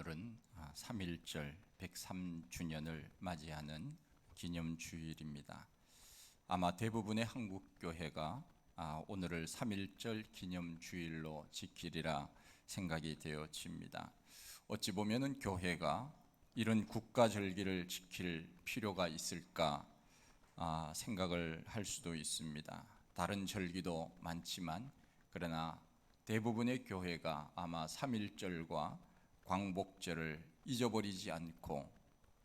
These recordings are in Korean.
오늘은 3.1절 103주년을 맞이하는 기념주일입니다. 아마 대부분의 한국교회가 오늘을 3.1절 기념주일로 지키리라 생각이 되어집니다. 어찌 보면은 교회가 이런 국가절기를 지킬 필요가 있을까 생각을 할 수도 있습니다. 다른 절기도 많지만 그러나 대부분의 교회가 아마 3.1절과 광복절을 잊어버리지 않고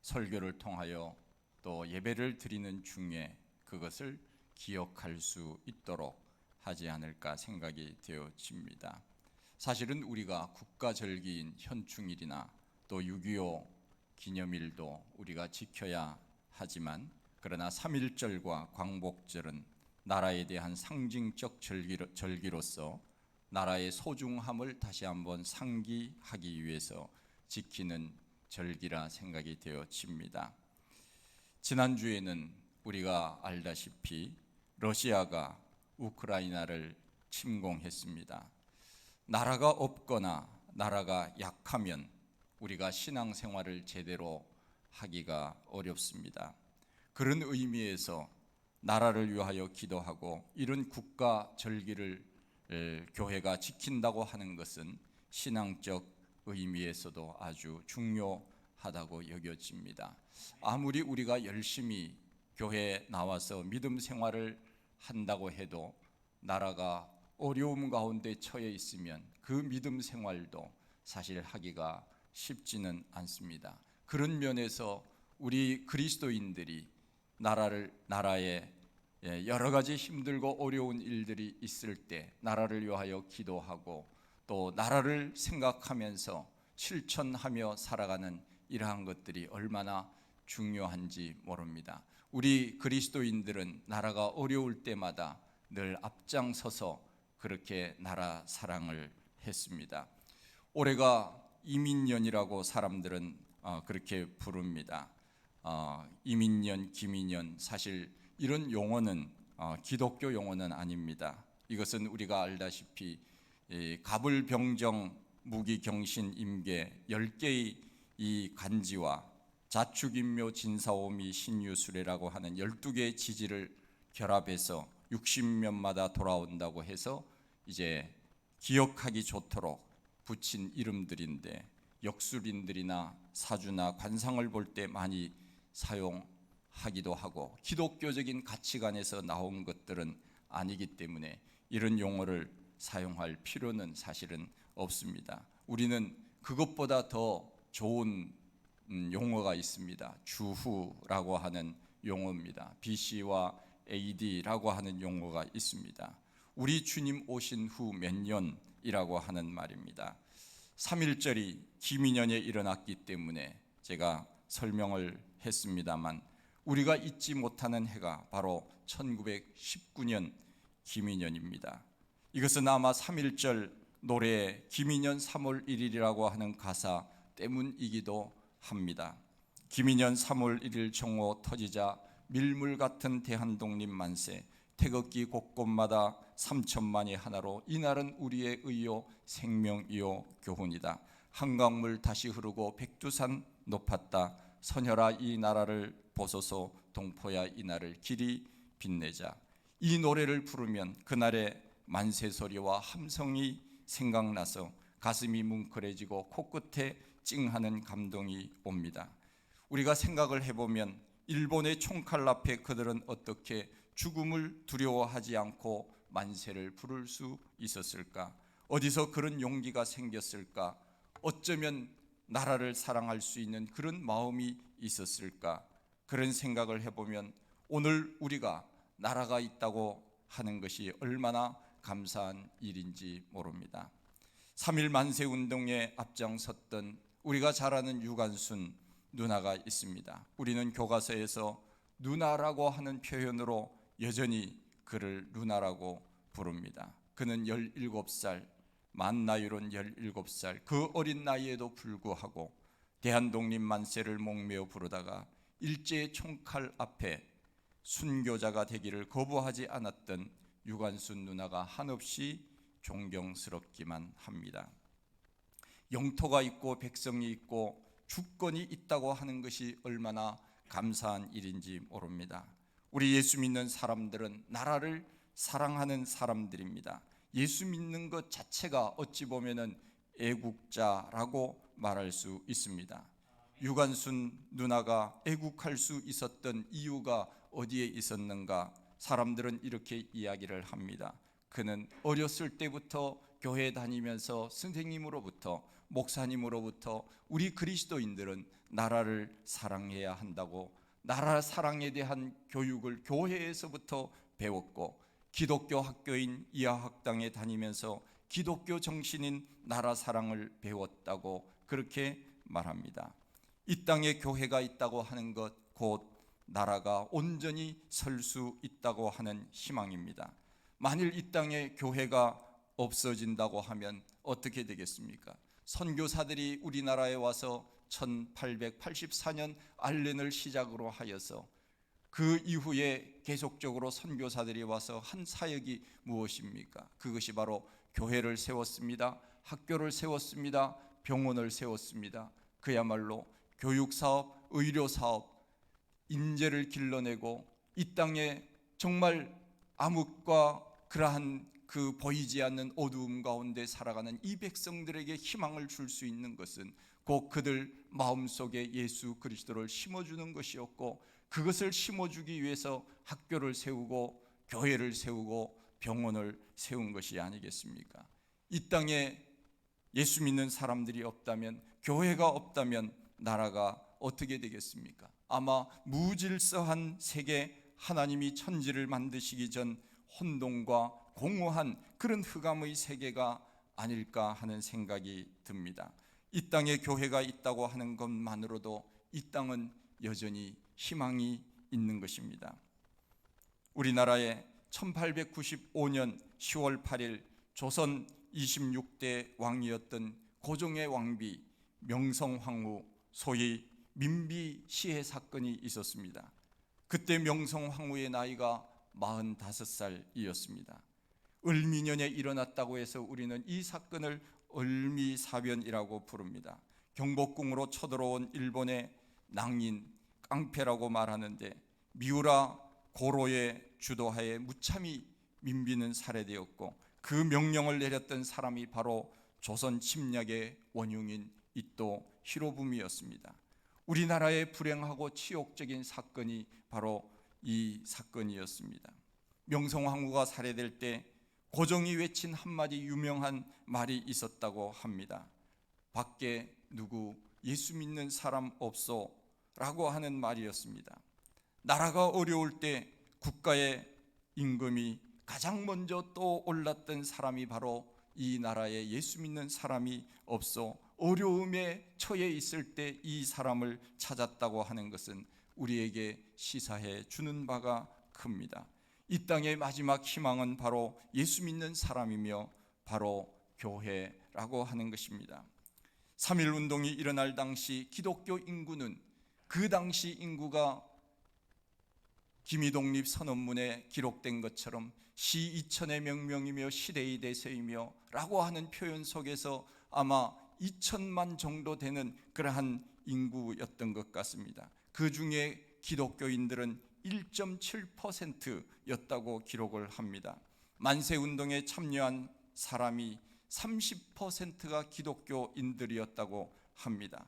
설교를 통하여 또 예배를 드리는 중에 그것을 기억할 수 있도록 하지 않을까 생각이 되어집니다. 사실은 우리가 국가절기인 현충일이나 또 6.25 기념일도 우리가 지켜야 하지만 그러나 3.1절과 광복절은 나라에 대한 상징적 절기로서 나라의 소중함을 다시 한번 상기하기 위해서 지키는 절기라 생각이 되어집니다. 지난주에는 우리가 알다시피 러시아가 우크라이나를 침공했습니다. 나라가 없거나 나라가 약하면 우리가 신앙생활을 제대로 하기가 어렵습니다. 그런 의미에서 나라를 위하여 기도하고 이런 국가 절기를 교회가 지킨다고 하는 것은 신앙적 의미에서도 아주 중요하다고 여겨집니다. 아무리 우리가 열심히 교회에 나와서 믿음 생활을 한다고 해도 나라가 어려움 가운데 처해 있으면 그 믿음 생활도 사실 하기가 쉽지는 않습니다. 그런 면에서 우리 그리스도인들이 나라에 여러 가지 힘들고 어려운 일들이 있을 때 나라를 위하여 기도하고 또 나라를 생각하면서 실천하며 살아가는 이러한 것들이 얼마나 중요한지 모릅니다. 우리 그리스도인들은 나라가 어려울 때마다 늘 앞장서서 그렇게 나라 사랑을 했습니다. 올해가 이민년이라고 사람들은 그렇게 부릅니다. 이민년, 기민년, 사실 이런 용어는 기독교 용어는 아닙니다. 이것은 우리가 알다시피 갑을병정, 무기경신, 임계 10개의 이 간지와 자축인묘, 진사오미, 신유수레라고 하는 12개의 지지를 결합해서 60년마다 돌아온다고 해서 이제 기억하기 좋도록 붙인 이름들인데 역술인들이나 사주나 관상을 볼 때 많이 사용하기도 하고 기독교적인 가치관에서 나온 것들은 아니기 때문에 이런 용어를 사용할 필요는 사실은 없습니다. 우리는 그것보다 더 좋은 용어가 있습니다. 주후라고 하는 용어입니다. BC와 AD라고 하는 용어가 있습니다. 우리 주님 오신 후 몇 년이라고 하는 말입니다. 3.1절이 기민년에 일어났기 때문에 제가 설명을 했습니다만 우리가 잊지 못하는 해가 바로 1919년 기민년입니다. 이것은 아마 3.1절 노래의 기민년 3월 1일이라고 하는 가사 때문이기도 합니다. 기민년 3월 1일 정오 터지자 밀물 같은 대한독립 만세 태극기 곳곳마다 3천만이 하나로 이날은 우리의 의요 생명이요 교훈이다. 한강물 다시 흐르고 백두산 높았다. 선혈아 이 나라를 보소서 동포야 이 날을 길이 빛내자. 이 노래를 부르면 그날의 만세소리와 함성이 생각나서 가슴이 뭉클해지고 코끝에 찡하는 감동이 옵니다. 우리가 생각을 해보면 일본의 총칼 앞에 그들은 어떻게 죽음을 두려워하지 않고 만세를 부를 수 있었을까? 어디서 그런 용기가 생겼을까? 어쩌면 나라를 사랑할 수 있는 그런 마음이 있었을까? 그런 생각을 해보면 오늘 우리가 나라가 있다고 하는 것이 얼마나 감사한 일인지 모릅니다. 3.1 만세운동에 앞장섰던 우리가 잘 아는 유관순 누나가 있습니다. 우리는 교과서에서 누나라고 하는 표현으로 여전히 그를 누나라고 부릅니다. 그는 17살, 만 나이로는 17살, 그 어린 나이에도 불구하고 대한독립 만세를 목매어 부르다가 일제의 총칼 앞에 순교자가 되기를 거부하지 않았던 유관순 누나가 한없이 존경스럽기만 합니다. 영토가 있고 백성이 있고 주권이 있다고 하는 것이 얼마나 감사한 일인지 모릅니다. 우리 예수 믿는 사람들은 나라를 사랑하는 사람들입니다. 예수 믿는 것 자체가 어찌 보면은 애국자라고 말할 수 있습니다. 유관순 누나가 애국할 수 있었던 이유가 어디에 있었는가? 사람들은 이렇게 이야기를 합니다. 그는 어렸을 때부터 교회 다니면서 선생님으로부터, 목사님으로부터 우리 그리스도인들은 나라를 사랑해야 한다고, 나라 사랑에 대한 교육을 교회에서부터 배웠고, 기독교 학교인 이하학당에 다니면서 기독교 정신인 나라 사랑을 배웠다고 그렇게 말합니다. 이 땅에 교회가 있다고 하는 것, 곧 나라가 온전히 설 수 있다고 하는 희망입니다. 만일 이 땅에 교회가 없어진다고 하면 어떻게 되겠습니까? 선교사들이 우리나라에 와서 1884년 알렌을 시작으로 하여서 그 이후에 계속적으로 선교사들이 와서 한 사역이 무엇입니까? 그것이 바로 교회를 세웠습니다. 학교를 세웠습니다. 병원을 세웠습니다. 그야말로 교육사업, 의료사업, 인재를 길러내고 이 땅에 정말 암흑과 그러한 그 보이지 않는 어두움 가운데 살아가는 이 백성들에게 희망을 줄 수 있는 것은 곧 그들 마음속에 예수 그리스도를 심어주는 것이었고, 그것을 심어주기 위해서 학교를 세우고 교회를 세우고 병원을 세운 것이 아니겠습니까? 이 땅에 예수 믿는 사람들이 없다면, 교회가 없다면 나라가 어떻게 되겠습니까? 아마 무질서한 세계, 하나님이 천지를 만드시기 전 혼돈과 공허한 그런 흑암의 세계가 아닐까 하는 생각이 듭니다. 이 땅에 교회가 있다고 하는 것만으로도 이 땅은 여전히 희망이 있는 것입니다. 우리나라에 1895년 10월 8일 조선 26대 왕이었던 고종의 왕비 명성황후, 소위 민비 시해 사건이 있었습니다. 그때 명성황후의 나이가 45살이었습니다. 을미년에 일어났다고 해서 우리는 이 사건을 을미사변이라고 부릅니다. 경복궁으로 쳐들어온 일본의 낭인 깡패라고 말하는데, 미우라 고로의 주도하에 무참히 민비는 살해되었고, 그 명령을 내렸던 사람이 바로 조선 침략의 원흉인 이토 히로부미였습니다. 우리나라의 불행하고 치욕적인 사건이 바로 이 사건이었습니다. 명성황후가 살해될 때 고종이 외친 한마디 유명한 말이 있었다고 합니다. 밖에 누구 예수 믿는 사람 없소? 라고 하는 말이었습니다. 나라가 어려울 때 국가의 임금이 가장 먼저 떠올랐던 사람이 바로 이 나라에 예수 믿는 사람이 없어 어려움에 처해 있을 때 이 사람을 찾았다고 하는 것은 우리에게 시사해 주는 바가 큽니다. 이 땅의 마지막 희망은 바로 예수 믿는 사람이며 바로 교회라고 하는 것입니다. 3.1 운동이 일어날 당시 기독교 인구는, 그 당시 인구가 김이독립 선언문에 기록된 것처럼 시 2천의 명명이며 시대의 대세이며 라고 하는 표현 속에서 아마 2천만 정도 되는 그러한 인구였던 것 같습니다. 그 중에 기독교인들은 1.7%였다고 기록을 합니다. 만세운동에 참여한 사람이 30%가 기독교인들이었다고 합니다.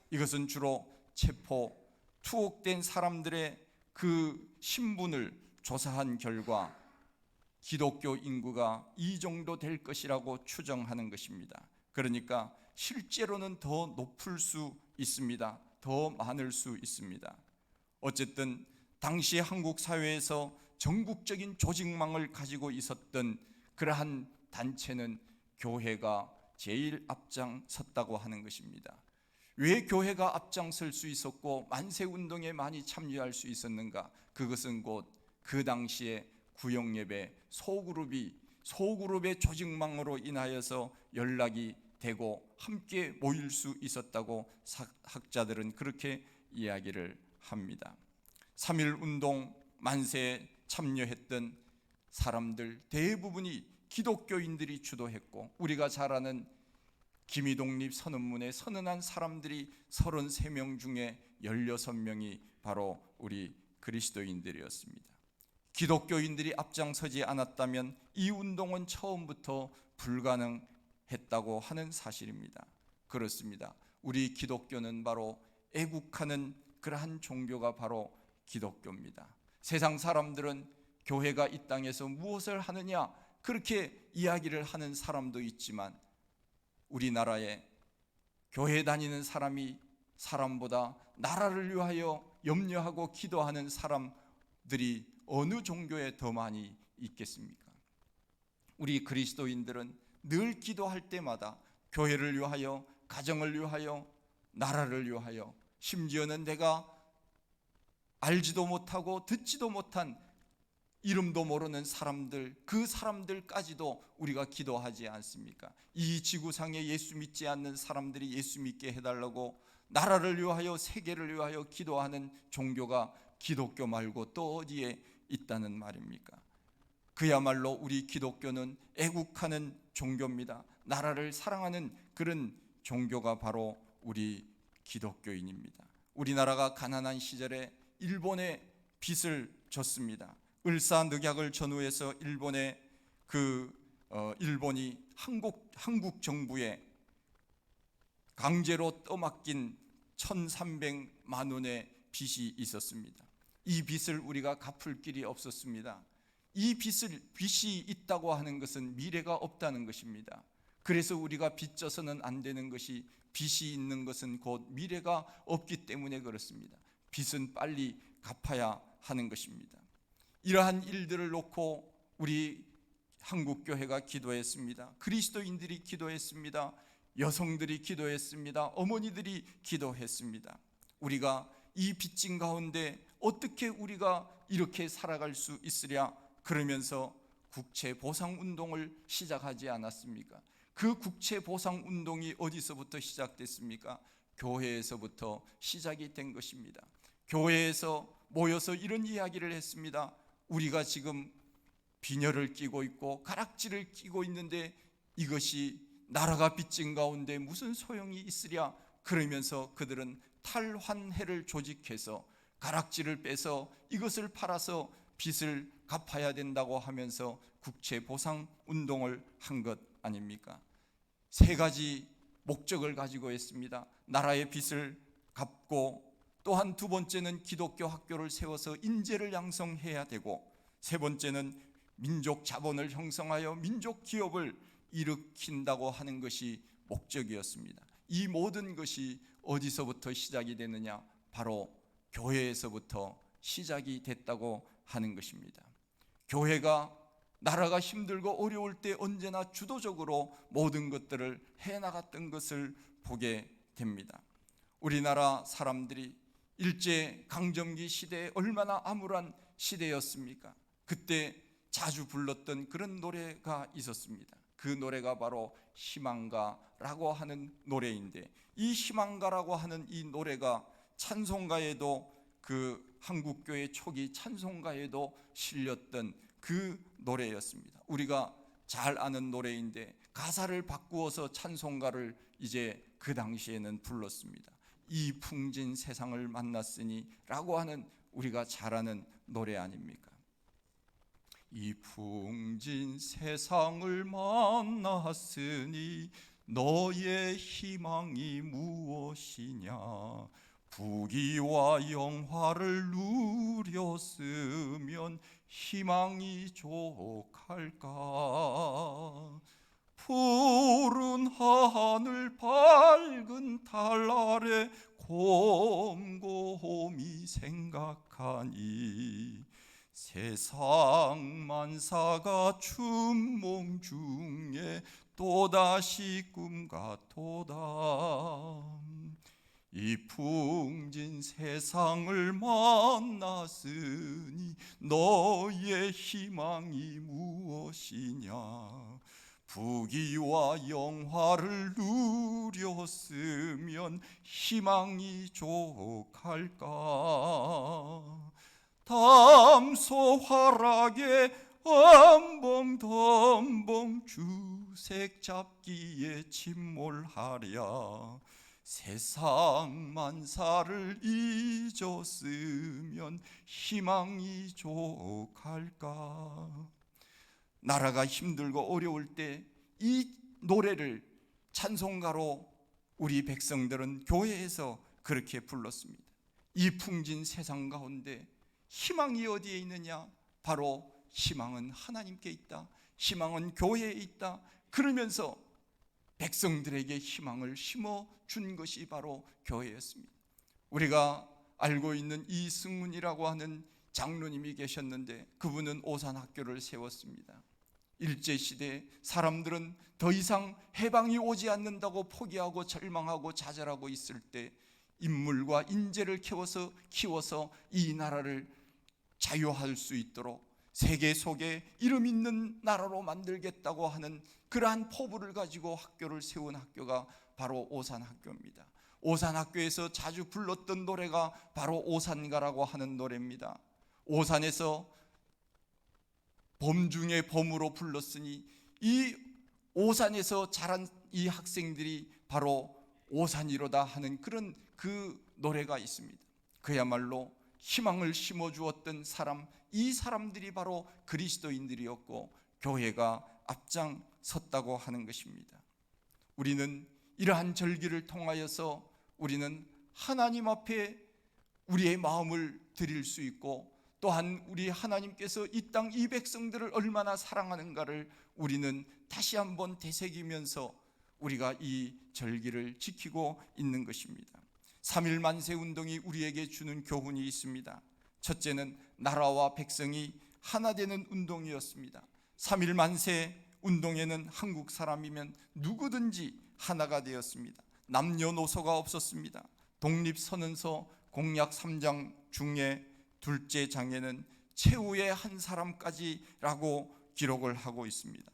이것은 주로 체포, 투옥된 사람들의 그 신분을 조사한 결과 기독교 인구가 이 정도 될 것이라고 추정하는 것입니다. 그러니까 실제로는 더 높을 수 있습니다. 더 많을 수 있습니다. 어쨌든 당시 한국 사회에서 전국적인 조직망을 가지고 있었던 그러한 단체는 교회가 제일 앞장섰다고 하는 것입니다. 왜 교회가 앞장설 수 있었고 만세운동에 많이 참여할 수 있었는가? 그것은 곧 그 당시에 구역예배 소그룹의 조직망으로 인하여서 연락이 되고 함께 모일 수 있었다고 학자들은 그렇게 이야기를 합니다. 3.1 운동 만세에 참여했던 사람들 대부분이 기독교인들이 주도했고, 우리가 잘 아는 김이독립 선언문에 선언한 사람들이 33명 중에 16명이 바로 우리 그리스도인들이었습니다. 기독교인들이 앞장서지 않았다면 이 운동은 처음부터 불가능했다고 하는 사실입니다. 그렇습니다. 우리 기독교는 바로 애국하는 그러한 종교가 바로 기독교입니다. 세상 사람들은 교회가 이 땅에서 무엇을 하느냐 그렇게 이야기를 하는 사람도 있지만, 우리나라에 교회 다니는 사람이 사람보다 나라를 위하여 염려하고 기도하는 사람들이 어느 종교에 더 많이 있겠습니까? 우리 그리스도인들은 늘 기도할 때마다 교회를 위하여, 가정을 위하여, 나라를 위하여, 심지어는 내가 알지도 못하고 듣지도 못한 이름도 모르는 사람들, 그 사람들까지도 우리가 기도하지 않습니까? 이 지구상에 예수 믿지 않는 사람들이 예수 믿게 해달라고 나라를 위하여, 세계를 위하여 기도하는 종교가 기독교 말고 또 어디에 있다는 말입니까? 그야말로 우리 기독교는 애국하는 종교입니다. 나라를 사랑하는 그런 종교가 바로 우리 기독교인입니다. 우리나라가 가난한 시절에 일본에 빚을 졌습니다. 을사늑약을 전후해서 일본이 한국 정부에 강제로 떠맡긴 1,300만 원의 빚이 있었습니다. 이 빚을 우리가 갚을 길이 없었습니다. 이 빚이 있다고 하는 것은 미래가 없다는 것입니다. 그래서 우리가 빚져서는 안 되는 것이, 빚이 있는 것은 곧 미래가 없기 때문에 그렇습니다. 빚은 빨리 갚아야 하는 것입니다. 이러한 일들을 놓고 우리 한국교회가 기도했습니다. 그리스도인들이 기도했습니다. 여성들이 기도했습니다. 어머니들이 기도했습니다. 우리가 이 빚진 가운데 어떻게 우리가 이렇게 살아갈 수 있으랴 그러면서 국채보상운동을 시작하지 않았습니까? 그 국채보상운동이 어디서부터 시작됐습니까? 교회에서부터 시작이 된 것입니다. 교회에서 모여서 이런 이야기를 했습니다. 우리가 지금 빈혈을 끼고 있고 가락지를 끼고 있는데 이것이 나라가 빚진 가운데 무슨 소용이 있으랴 그러면서 그들은 탈환회를 조직해서 가락지를 빼서 이것을 팔아서 빚을 갚아야 된다고 하면서 국채보상운동을 한 것 아닙니까? 세 가지 목적을 가지고 있습니다. 나라의 빚을 갚고, 또한 두 번째는 기독교 학교를 세워서 인재를 양성해야 되고, 세 번째는 민족 자본을 형성하여 민족 기업을 일으킨다고 하는 것이 목적이었습니다. 이 모든 것이 어디서부터 시작이 되느냐? 바로 교회에서부터 시작이 됐다고 하는 것입니다. 교회가 나라가 힘들고 어려울 때 언제나 주도적으로 모든 것들을 해나갔던 것을 보게 됩니다. 우리나라 사람들이 일제강점기 시대에 얼마나 암울한 시대였습니까? 그때 자주 불렀던 그런 노래가 있었습니다. 그 노래가 바로 희망가라고 하는 노래인데, 이 희망가라고 하는 이 노래가 찬송가에도, 그 한국교회 초기 찬송가에도 실렸던 그 노래였습니다. 우리가 잘 아는 노래인데 가사를 바꾸어서 찬송가를 이제 그 당시에는 불렀습니다. 이 풍진 세상을 만났으니 라고 하는 우리가 잘 아는 노래 아닙니까? 이 풍진 세상을 만났으니 너의 희망이 무엇이냐? 부귀와 영화를 누렸으면 희망이 족할까? 푸른 하늘 밝은 달 아래 곰곰이 생각하니 세상 만사가 춘몽 중에 또다시 꿈 같도다. 이 풍진 세상을 만났으니 너의 희망이 무엇이냐? 부귀와 영화를 누렸으면 희망이 족할까? 담소 화락에 덤벙 주색 잡기에 침몰하랴. 세상 만사를 잊었으면 희망이 족할까. 나라가 힘들고 어려울 때 이 노래를 찬송가로 우리 백성들은 교회에서 그렇게 불렀습니다. 이 풍진 세상 가운데 희망이 어디에 있느냐? 바로 희망은 하나님께 있다. 희망은 교회에 있다. 그러면서 백성들에게 희망을 심어준 것이 바로 교회였습니다. 우리가 알고 있는 이승훈이라고 하는 장로님이 계셨는데, 그분은 오산학교를 세웠습니다. 일제시대 사람들은 더 이상 해방이 오지 않는다고 포기하고 절망하고 좌절하고 있을 때 인물과 인재를 키워서 이 나라를 자유할 수 있도록 세계 속에 이름 있는 나라로 만들겠다고 하는 그러한 포부를 가지고 학교를 세운 학교가 바로 오산학교입니다. 오산학교에서 자주 불렀던 노래가 바로 오산가라고 하는 노래입니다. 오산에서 범 중에 범으로 불렀으니 이 오산에서 자란 이 학생들이 바로 오산이로다 하는 그런 그 노래가 있습니다. 그야말로 희망을 심어주었던 사람, 이 사람들이 바로 그리스도인들이었고 교회가 앞장섰다고 하는 것입니다. 우리는 이러한 절기를 통하여서 우리는 하나님 앞에 우리의 마음을 드릴 수 있고, 또한 우리 하나님께서 이 땅 이 백성들을 얼마나 사랑하는가를 우리는 다시 한번 되새기면서 우리가 이 절기를 지키고 있는 것입니다. 3.1 만세운동이 우리에게 주는 교훈이 있습니다. 첫째는 나라와 백성이 하나 되는 운동이었습니다. 3.1 만세 운동에는 한국 사람이면 누구든지 하나가 되었습니다. 남녀노소가 없었습니다. 독립선언서 공약 3장 중에 둘째 장에는 최후의 한 사람까지라고 기록을 하고 있습니다.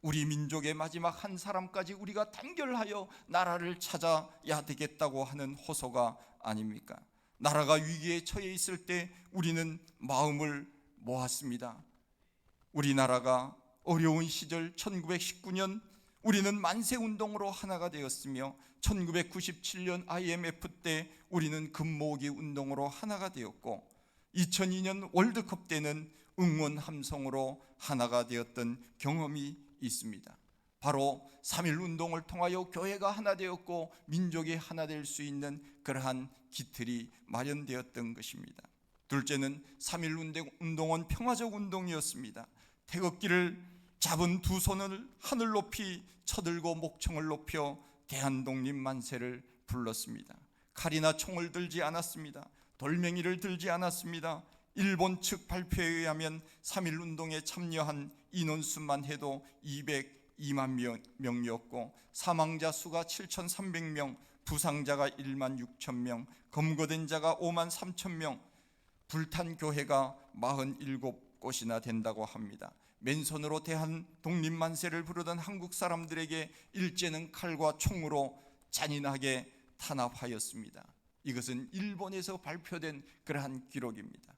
우리 민족의 마지막 한 사람까지 우리가 단결하여 나라를 찾아야 되겠다고 하는 호소가 아닙니까? 나라가 위기에 처해 있을 때 우리는 마음을 모았습니다. 우리나라가 어려운 시절 1919년 우리는 만세운동으로 하나가 되었으며 1997년 IMF 때 우리는 금모으기 운동으로 하나가 되었고 2002년 월드컵 때는 응원 함성으로 하나가 되었던 경험이 있습니다. 바로 3.1 운동을 통하여 교회가 하나 되었고 민족이 하나 될 수 있는 그러한 기틀이 마련되었던 것입니다. 둘째는 3.1 운동은 평화적 운동이었습니다. 태극기를 잡은 두 손을 하늘 높이 쳐들고 목청을 높여 대한독립 만세를 불렀습니다. 칼이나 총을 들지 않았습니다. 돌멩이를 들지 않았습니다. 일본 측 발표에 의하면 3.1 운동에 참여한 인원수만 해도 202만 명이었고 사망자 수가 7,300명, 부상자가 1만 6천 명, 검거된 자가 5만 3천 명, 불탄 교회가 47곳이나 된다고 합니다. 맨손으로 대한 독립만세를 부르던 한국 사람들에게 일제는 칼과 총으로 잔인하게 탄압하였습니다. 이것은 일본에서 발표된 그러한 기록입니다.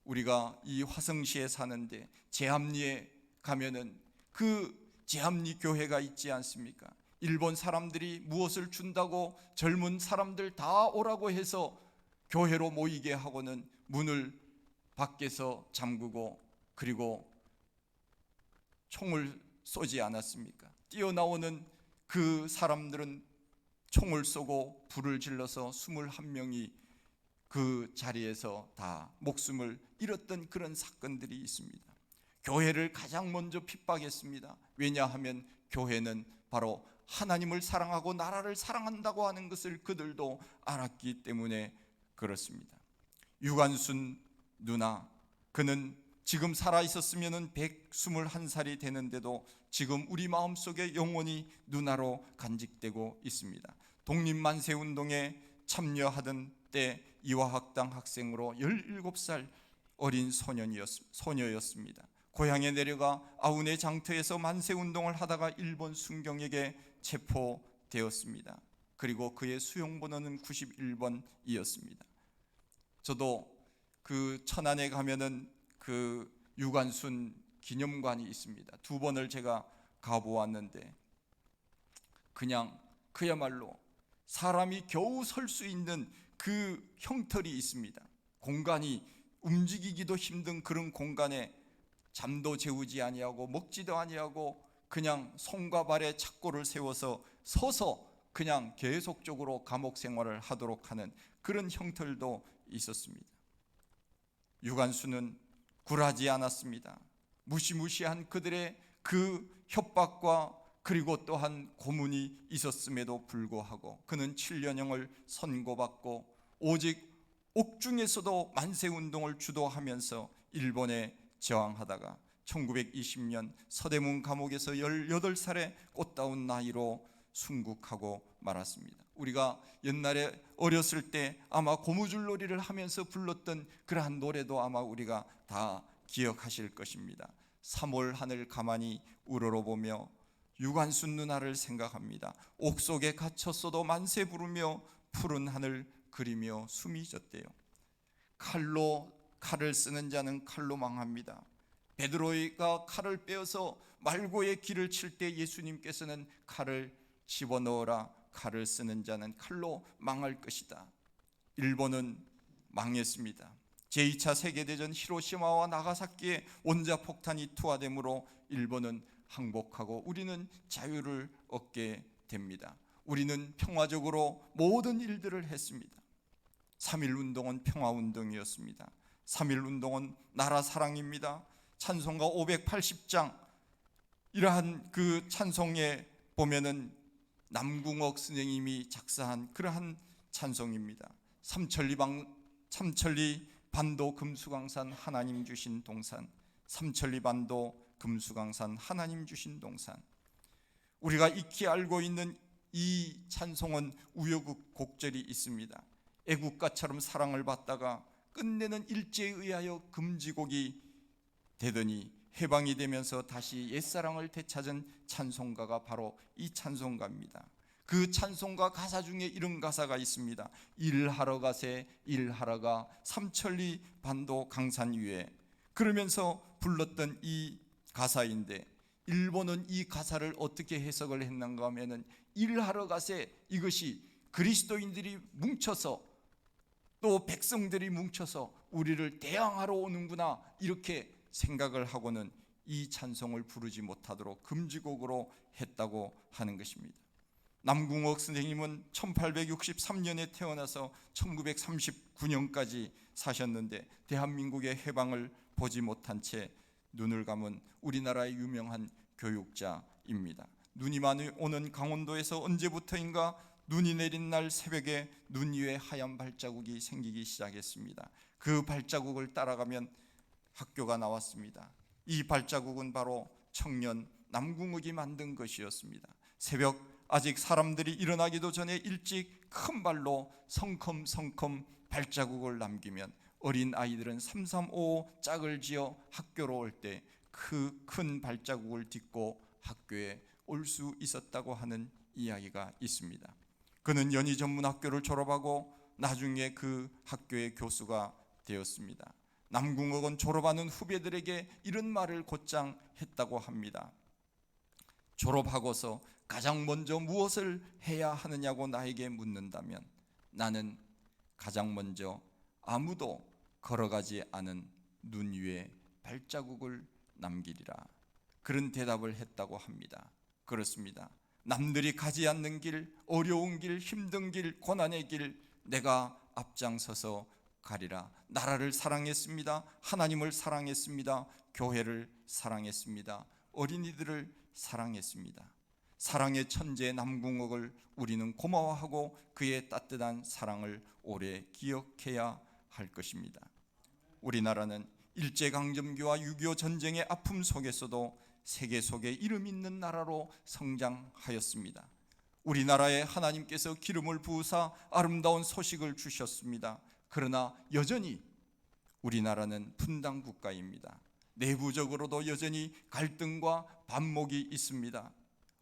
우리가 이 화성시에 사는데 제합리에 가면은 그 제합리 교회가 있지 않습니까? 일본 사람들이 무엇을 준다고 젊은 사람들 다 오라고 해서 교회로 모이게 하고는 문을 밖에서 잠그고 그리고 총을 쏘지 않았습니까? 뛰어나오는 그 사람들은 총을 쏘고 불을 질러서 21명이 그 자리에서 다 목숨을 잃었던 그런 사건들이 있습니다. 교회를 가장 먼저 핍박했습니다. 왜냐하면 교회는 바로 하나님을 사랑하고 나라를 사랑한다고 하는 것을 그들도 알았기 때문에 그렇습니다. 유관순 누나, 그는 지금 살아있었으면 121살이 되는데도 지금 우리 마음속에 영원히 누나로 간직되고 있습니다. 독립만세운동에 참여하던 때 이화학당 학생으로 17살 어린 소녀였습니다. 고향에 내려가 아우네 장터에서 만세운동을 하다가 일본 순경에게 체포되었습니다. 그리고 그의 수용번호는 91번이었습니다. 저도 그 천안에 가면은 그 유관순 기념관이 있습니다. 2번을 제가 가보았는데 그냥 그야말로 사람이 겨우 설 수 있는 그 형틀이 있습니다. 공간이 움직이기도 힘든 그런 공간에 잠도 재우지 아니하고 먹지도 아니하고 그냥 손과 발에 착고를 세워서 서서 그냥 계속적으로 감옥 생활을 하도록 하는 그런 형틀도 있었습니다. 유관순은 굴하지 않았습니다. 무시무시한 그들의 그 협박과 그리고 또한 고문이 있었음에도 불구하고 그는 7년형을 선고받고 오직 옥중에서도 만세운동을 주도하면서 일본에 저항하다가 1920년 서대문 감옥에서 18살의 꽃다운 나이로 순국하고 말았습니다. 우리가 옛날에 어렸을 때 아마 고무줄놀이를 하면서 불렀던 그러한 노래도 아마 우리가 다 기억하실 것입니다. 3월 하늘 가만히 우러러보며 유관순 누나를 생각합니다. 옥속에 갇혔어도 만세 부르며 푸른 하늘 그리며 숨이 졌대요. 칼을 쓰는 자는 칼로 망합니다. 베드로가 칼을 빼어서 말고의 길을 칠 때 예수님께서는 칼을 집어넣어라, 칼을 쓰는 자는 칼로 망할 것이다. 일본은 망했습니다. 제2차 세계대전 히로시마와 나가사키에 원자폭탄이 투하되므로 일본은 항복하고 우리는 자유를 얻게 됩니다. 우리는 평화적으로 모든 일들을 했습니다. 3.1운동은 평화운동이었습니다. 3.1운동은 나라 사랑입니다. 찬송가 580장 이러한 그 찬송에 보면은 남궁옥 선생님이 작사한 그러한 찬송입니다. 삼천리 반도 금수강산 하나님 주신 동산, 삼천리 반도 금수강산 하나님 주신 동산. 우리가 익히 알고 있는 이 찬송은 우여곡절이 있습니다. 애국가처럼 사랑을 받다가 끝내는 일제에 의하여 금지곡이 되더니 해방이 되면서 다시 옛사랑을 되찾은 찬송가가 바로 이 찬송가입니다. 그 찬송가 가사 중에 이런 가사가 있습니다. 일하러 가세 일하러 가 삼천리 반도 강산 위에, 그러면서 불렀던 이 가사인데 일본은 이 가사를 어떻게 해석을 했는가 하면은 일하러 가세, 이것이 그리스도인들이 뭉쳐서 또 백성들이 뭉쳐서 우리를 대항하러 오는구나 이렇게 생각을 하고는 이 찬송을 부르지 못하도록 금지곡으로 했다고 하는 것입니다. 남궁옥 선생님은 1863년에 태어나서 1939년까지 사셨는데 대한민국의 해방을 보지 못한 채 눈을 감은 우리나라의 유명한 교육자입니다. 눈이 많이 오는 강원도에서 언제부터인가 눈이 내린 날 새벽에 눈 위에 하얀 발자국이 생기기 시작했습니다. 그 발자국을 따라가면 학교가 나왔습니다. 이 발자국은 바로 청년 남궁옥이 만든 것이었습니다. 새벽 아직 사람들이 일어나기도 전에 일찍 큰 발로 성큼성큼 발자국을 남기면 어린 아이들은 335 짝을 지어 학교로 올 때 그 큰 발자국을 딛고 학교에 올 수 있었다고 하는 이야기가 있습니다. 그는 연희전문학교를 졸업하고 나중에 그 학교의 교수가 되었습니다. 남궁옥은 졸업하는 후배들에게 이런 말을 곧장 했다고 합니다. 졸업하고서 가장 먼저 무엇을 해야 하느냐고 나에게 묻는다면 나는 가장 먼저 아무도 걸어가지 않은 눈 위에 발자국을 남기리라, 그런 대답을 했다고 합니다. 그렇습니다. 남들이 가지 않는 길, 어려운 길, 힘든 길, 고난의 길 내가 앞장서서 가리라. 나라를 사랑했습니다. 하나님을 사랑했습니다. 교회를 사랑했습니다. 어린이들을 사랑했습니다. 사랑의 천재 남궁옥을 우리는 고마워하고 그의 따뜻한 사랑을 오래 기억해야 할 것입니다. 우리나라는 일제강점기와 6.25 전쟁의 아픔 속에서도 세계 속에 이름 있는 나라로 성장하였습니다. 우리나라에 하나님께서 기름을 부으사 아름다운 소식을 주셨습니다. 그러나 여전히 우리나라는 분당 국가입니다. 내부적으로도 여전히 갈등과 반목이 있습니다.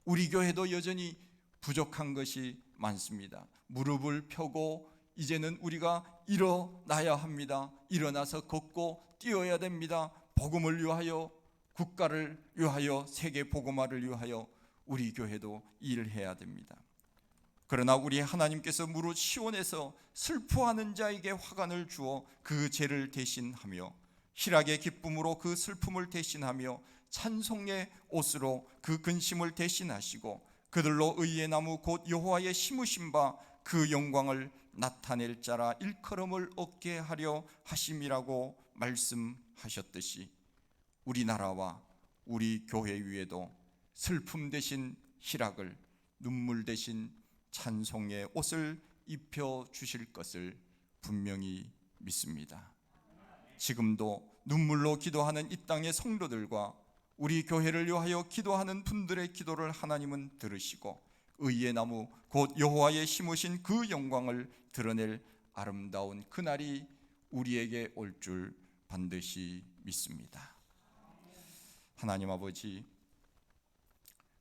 우리 교회도 여전히 부족한 것이 많습니다. 무릎을 펴고 이제는 우리가 일어나야 합니다. 일어나서 걷고 뛰어야 됩니다. 복음을 위하여, 국가를 위하여, 세계 복음화를 위하여 우리 교회도 일해야 됩니다. 그러나 우리 하나님께서 무릇 시온에서 슬퍼하는 자에게 화관을 주어 그 죄를 대신하며 희락의 기쁨으로 그 슬픔을 대신하며 찬송의 옷으로 그 근심을 대신하시고 그들로 의의 나무 곧 여호와의 심으신 바 그 영광을 나타낼 자라 일컬음을 얻게 하려 하심이라고 말씀하셨듯이 우리나라와 우리 교회 위에도 슬픔 대신 희락을, 눈물 대신 찬송의 옷을 입혀 주실 것을 분명히 믿습니다. 지금도 눈물로 기도하는 이 땅의 성도들과 우리 교회를 위하여 기도하는 분들의 기도를 하나님은 들으시고 의의 나무 곧 여호와의 심으신 그 영광을 드러낼 아름다운 그날이 우리에게 올 줄 반드시 믿습니다. 하나님 아버지,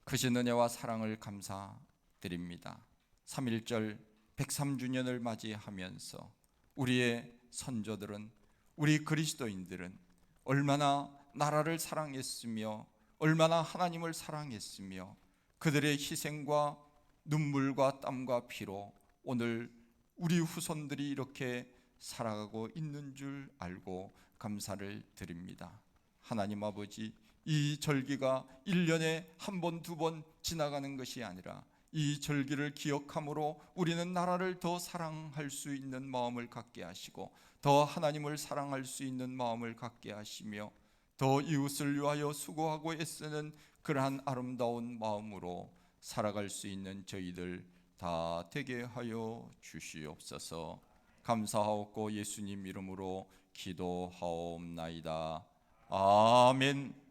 크신 은혜와 사랑을 감사드립니다. 3.1절 103주년을 맞이하면서 우리의 선조들은, 우리 그리스도인들은 얼마나 나라를 사랑했으며 얼마나 하나님을 사랑했으며 그들의 희생과 눈물과 땀과 피로 오늘 우리 후손들이 이렇게 살아가고 있는 줄 알고 감사를 드립니다. 하나님 아버지, 이 절기가 1년에 한 번, 두 번 지나가는 것이 아니라 이 절기를 기억함으로 우리는 나라를 더 사랑할 수 있는 마음을 갖게 하시고 더 하나님을 사랑할 수 있는 마음을 갖게 하시며 더 이웃을 위하여 수고하고 애쓰는 그러한 아름다운 마음으로 살아갈 수 있는 저희들 다 되게 하여 주시옵소서. 감사하옵고 예수님 이름으로 기도하옵나이다. 아멘.